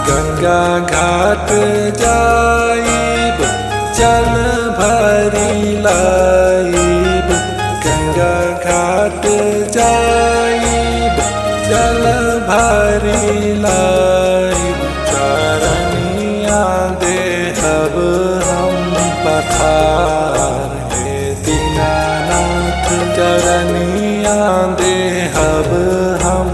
गंगा घाट जाइब जल भरी लाइब, गंगा घाट जाइब जल भरी लाइब, चरनिया देहब हम पखार हे दीनानाथ, चरनिया देहब हम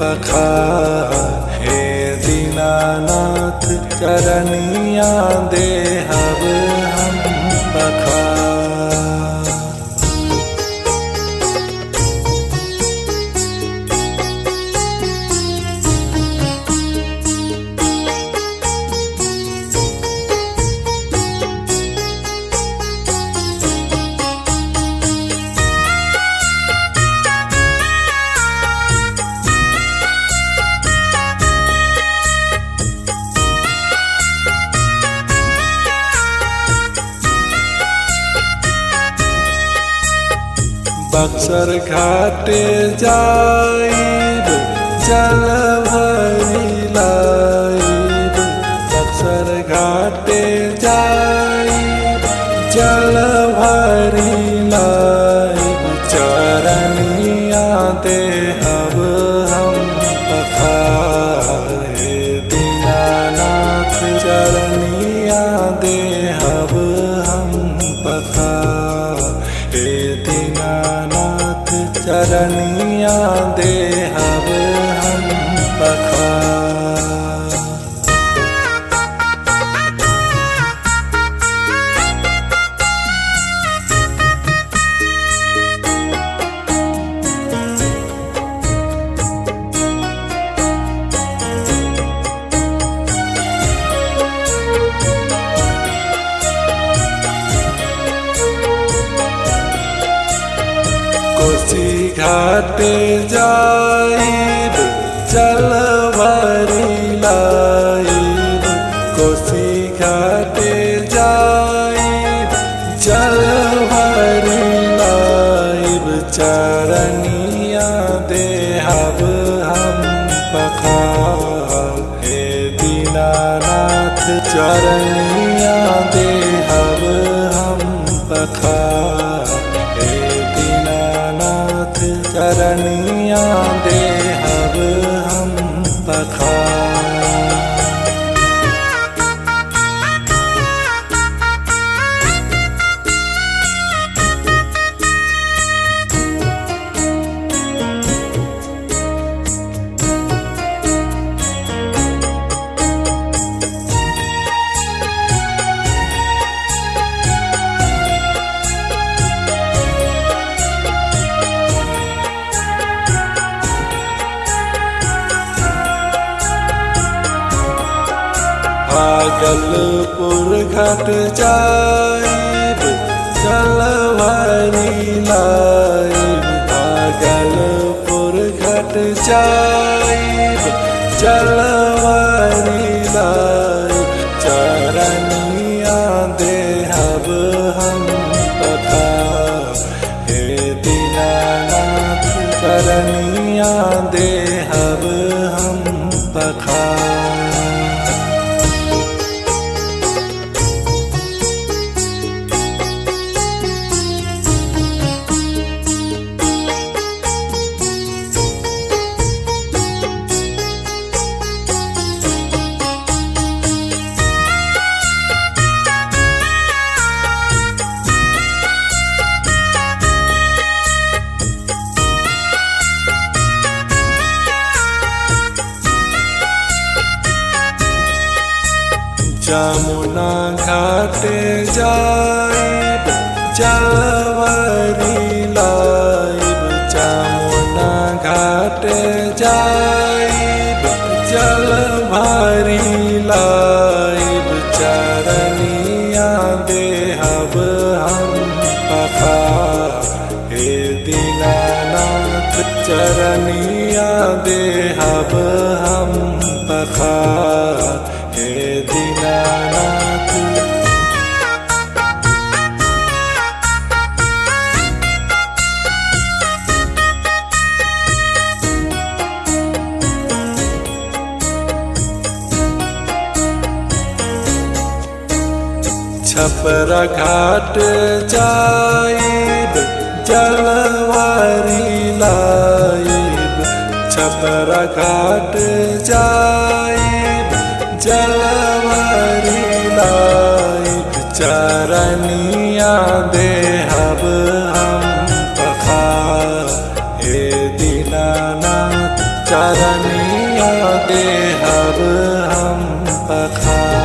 पखार हे दीनानाथ, चरनिया देहब हम पखार। बक्सर घाट जाइब जल भरी लाइब, बक्सर घाट जाइब जल भरी लाइब, चरनिया देहब हम पखार हे दीनानाथ, चरनिया देहब हम पखार हे दीनानाथ, चरनिया देहब हम पखार। कोसी घाट जाइब जल भरी लाइब, कोसी घाट जाइब जल भरी लाइब, चरनिया देहब हम पखार हे दीनानाथ, चरनिया देहब हम पखार हे दीनानाथ, चरनिया देहब हम पखार। भागलपुर घाट जाइब जल भरी लाइब, भागलपुर घाट जाइब जल भरी लाइब, चरनिया देहब हम पखार हे दीनानाथ, चरनिया देहब हम पखार। जमुना घाट जाइब जल भरी लाइब, जमुना घाट जाइब जल भरी लाइब, चरनिया देहब हम पखार हे दीनानाथ, चरनिया देहब हम पखार हे दीनानाथ। छपरा घाट जाइब जलवारी लाइब, छपरा घाट जाइब जलवारी लाइब, चरनिया देहब हम पखार, हे दीनानाथ चरनिया देहब हम पखार।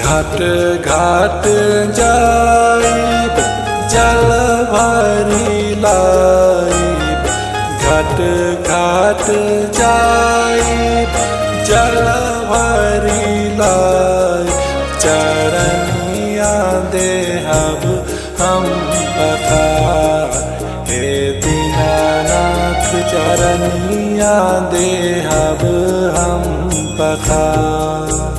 घाट घाट जाइब जलवारी लाइब, घाट घाट जाइब जलवारी लाइब, चरनिया देहब हम पखार, हे दीनानाथ चरनिया देहब हम पखार।